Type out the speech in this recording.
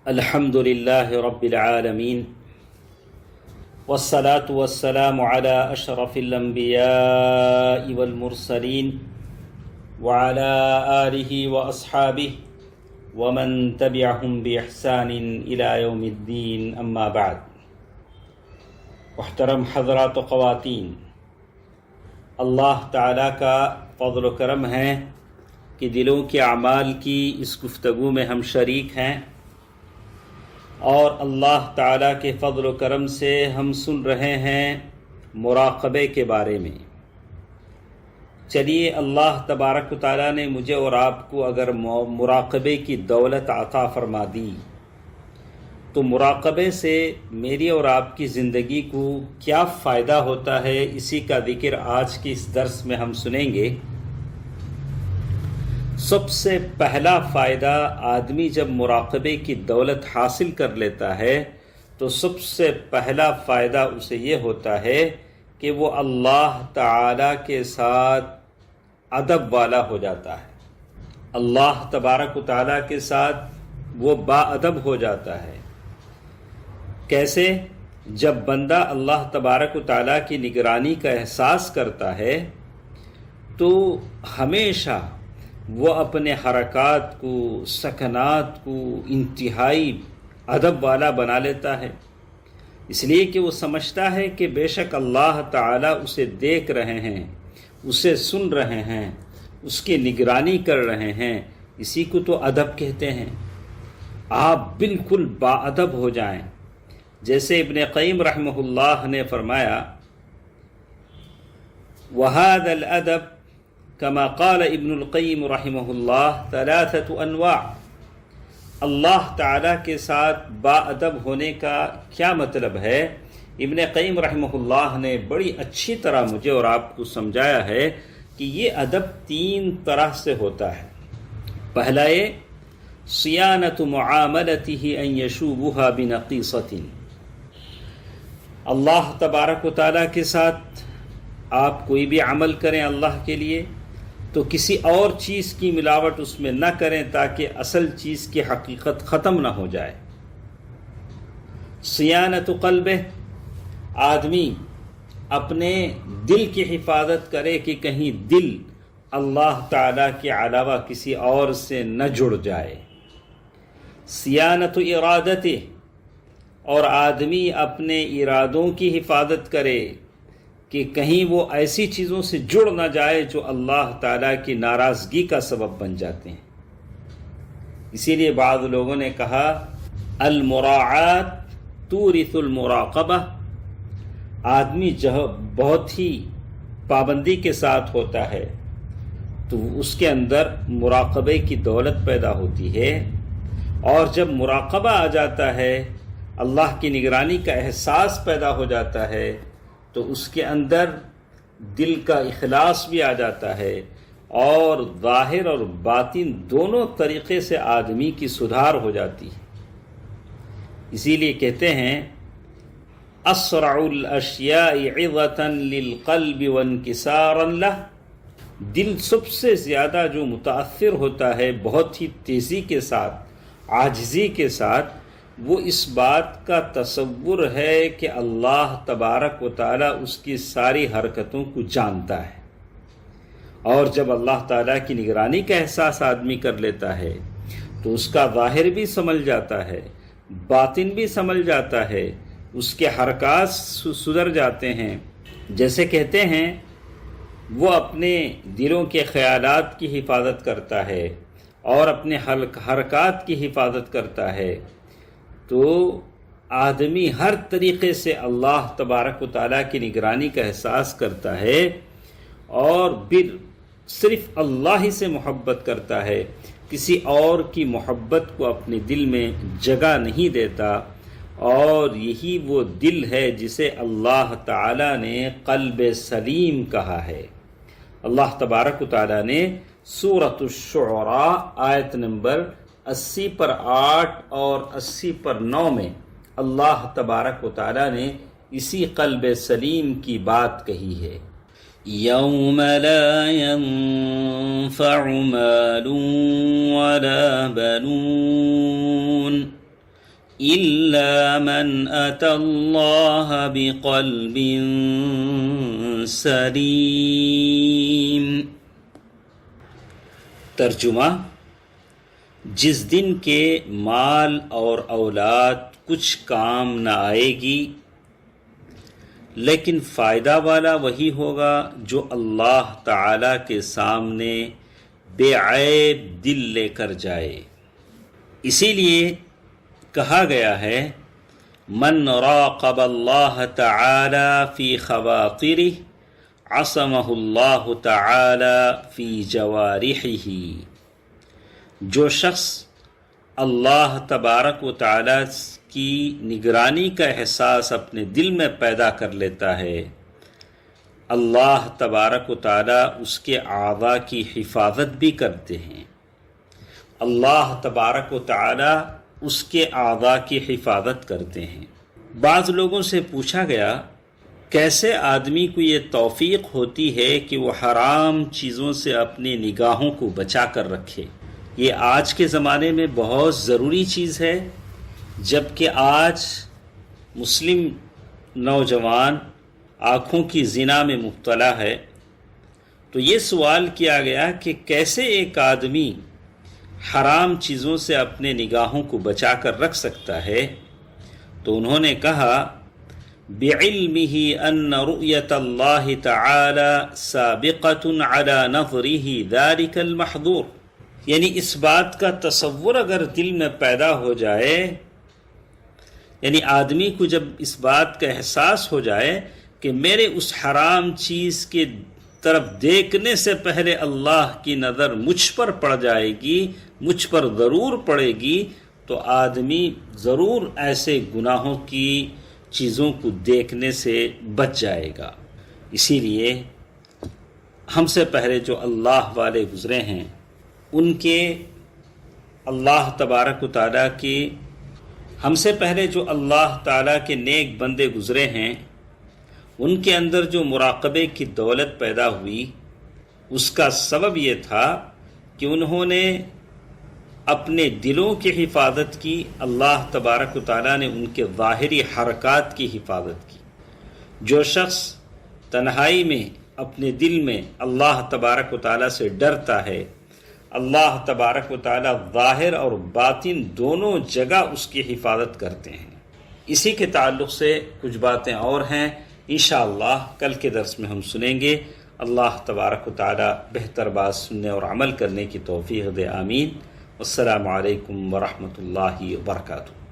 الحمد لله رب العالمين والصلاة والسلام على أشرف الأنبياء والمرسلين وعلى آله وأصحابه ومن تبعهم بإحسان إلى يوم الدين أما بعد. محترم حضرات و خواتین، اللہ تعالیٰ کا فضل و کرم ہے کہ دلوں کے اعمال کی اس گفتگو میں ہم شریک ہیں، اور اللہ تعالیٰ کے فضل و کرم سے ہم سن رہے ہیں مراقبے کے بارے میں. چلیے، اللہ تبارک و تعالیٰ نے مجھے اور آپ کو اگر مراقبے کی دولت عطا فرما دی تو مراقبے سے میری اور آپ کی زندگی کو کیا فائدہ ہوتا ہے، اسی کا ذکر آج کی اس درس میں ہم سنیں گے. سب سے پہلا فائدہ، آدمی جب مراقبے کی دولت حاصل کر لیتا ہے تو سب سے پہلا فائدہ اسے یہ ہوتا ہے کہ وہ اللہ تعالیٰ کے ساتھ ادب والا ہو جاتا ہے. اللہ تبارک و تعالیٰ کے ساتھ وہ با ادب ہو جاتا ہے. کیسے؟ جب بندہ اللہ تبارک و تعالیٰ کی نگرانی کا احساس کرتا ہے تو ہمیشہ وہ اپنے حرکات کو، سکنات کو انتہائی ادب والا بنا لیتا ہے، اس لیے کہ وہ سمجھتا ہے کہ بے شک اللہ تعالیٰ اسے دیکھ رہے ہیں، اسے سن رہے ہیں، اس کی نگرانی کر رہے ہیں. اسی کو تو ادب کہتے ہیں. آپ بالکل باادب ہو جائیں. جیسے ابن قیم رحمہ اللہ نے فرمایا، وَهَذَا الْأَدَبُ كما قال ابن القیم رحمہ اللہ ثلاثۃ انواع. اللہ تعالیٰ کے ساتھ با ادب ہونے کا کیا مطلب ہے؟ ابن قیم رحمہ اللہ نے بڑی اچھی طرح مجھے اور آپ کو سمجھایا ہے کہ یہ ادب 3 طرح سے ہوتا ہے. پہلا یہ صیانۃ معاملتہ ان یشوبھا بنقیصۃ. اللہ تبارک و تعالیٰ کے ساتھ آپ کوئی بھی عمل کریں اللہ کے لیے تو کسی اور چیز کی ملاوٹ اس میں نہ کریں تاکہ اصل چیز کی حقیقت ختم نہ ہو جائے. صیانت قلبہ، آدمی اپنے دل کی حفاظت کرے کہ کہیں دل اللہ تعالیٰ کے علاوہ کسی اور سے نہ جڑ جائے. صیانت ارادتہ، اور آدمی اپنے ارادوں کی حفاظت کرے کہ کہیں وہ ایسی چیزوں سے جڑ نہ جائے جو اللہ تعالیٰ کی ناراضگی کا سبب بن جاتے ہیں. اسی لیے بعض لوگوں نے کہا المراعات تورث المراقبہ. آدمی بہت ہی پابندی کے ساتھ ہوتا ہے تو اس کے اندر مراقبے کی دولت پیدا ہوتی ہے، اور جب مراقبہ آ جاتا ہے، اللہ کی نگرانی کا احساس پیدا ہو جاتا ہے تو اس کے اندر دل کا اخلاص بھی آ جاتا ہے، اور ظاہر اور باطن دونوں طریقے سے آدمی کی سدھار ہو جاتی ہے. اسی لیے کہتے ہیں اسرع الاشیاء عظة للقلب وانکسارا لہ. دل سب سے زیادہ جو متاثر ہوتا ہے بہت ہی تیزی کے ساتھ، عاجزی کے ساتھ، وہ اس بات کا تصور ہے کہ اللہ تبارک و تعالیٰ اس کی ساری حرکتوں کو جانتا ہے. اور جب اللہ تعالیٰ کی نگرانی کا احساس آدمی کر لیتا ہے تو اس کا ظاہر بھی سمجھ جاتا ہے، باطن بھی سمجھ جاتا ہے، اس کے حرکات سدھر جاتے ہیں. جیسے کہتے ہیں وہ اپنے دلوں کے خیالات کی حفاظت کرتا ہے اور اپنے حرکات کی حفاظت کرتا ہے، تو آدمی ہر طریقے سے اللہ تبارک و تعالیٰ کی نگرانی کا احساس کرتا ہے، اور صرف اللہ ہی سے محبت کرتا ہے، کسی اور کی محبت کو اپنے دل میں جگہ نہیں دیتا. اور یہی وہ دل ہے جسے اللہ تعالیٰ نے قلب سلیم کہا ہے. اللہ تبارک و تعالیٰ نے سورۃ الشعراء آیت نمبر 80 پر 8 اور 80 پر 9 میں اللہ تبارک و تعالیٰ نے اسی قلب سلیم کی بات کہی ہے. یوم لا ينفع مال ولا بنون إلا من أتى الله بقلب سلیم۔ ترجمہ: جس دن کے مال اور اولاد کچھ کام نہ آئے گی، لیکن فائدہ والا وہی ہوگا جو اللہ تعالی کے سامنے بے عیب دل لے کر جائے۔ اسی لیے کہا گیا ہے من راقب اللہ تعالی فی خواطرہ عصمہ اللہ تعالی فی جوارحہ۔ جو شخص اللہ تبارک و تعالی کی نگرانی کا احساس اپنے دل میں پیدا کر لیتا ہے، اللہ تبارک و تعالی اس کے اعضاء کی حفاظت بھی کرتے ہیں۔ اللہ تبارک و تعالی اس کے اعضاء کی حفاظت کرتے ہیں۔ بعض لوگوں سے پوچھا گیا کیسے آدمی کو یہ توفیق ہوتی ہے کہ وہ حرام چیزوں سے اپنی نگاہوں کو بچا کر رکھے۔ یہ آج کے زمانے میں بہت ضروری چیز ہے، جبکہ آج مسلم نوجوان آنکھوں کی زنا میں مبتلا ہے۔ تو یہ سوال کیا گیا کہ کیسے ایک آدمی حرام چیزوں سے اپنے نگاہوں کو بچا کر رکھ سکتا ہے؟ تو انہوں نے کہا بعلمہ ان رؤیت اللہ تعالی سابقۃ علی نظرہ ذلک المحظور، یعنی اس بات کا تصور اگر دل میں پیدا ہو جائے، یعنی آدمی کو جب اس بات کا احساس ہو جائے کہ میرے اس حرام چیز کے طرف دیکھنے سے پہلے اللہ کی نظر مجھ پر پڑ جائے گی، مجھ پر ضرور پڑے گی، تو آدمی ضرور ایسے گناہوں کی چیزوں کو دیکھنے سے بچ جائے گا۔ اسی لیے ہم سے پہلے جو اللہ والے گزرے ہیں، ان کے اللہ تبارک و تعالیٰ کی ہم سے پہلے جو اللہ تعالیٰ کے نیک بندے گزرے ہیں، ان کے اندر جو مراقبے کی دولت پیدا ہوئی، اس کا سبب یہ تھا کہ انہوں نے اپنے دلوں کی حفاظت کی، اللہ تبارک و تعالیٰ نے ان کے ظاہری حرکات کی حفاظت کی۔ جو شخص تنہائی میں اپنے دل میں اللہ تبارک و تعالیٰ سے ڈرتا ہے، اللہ تبارک و تعالیٰ ظاہر اور باطن دونوں جگہ اس کی حفاظت کرتے ہیں۔ اسی کے تعلق سے کچھ باتیں اور ہیں، انشاءاللہ کل کے درس میں ہم سنیں گے۔ اللہ تبارک و تعالیٰ بہتر بات سننے اور عمل کرنے کی توفیق دے، آمین۔ السلام علیکم ورحمۃ اللہ وبرکاتہ۔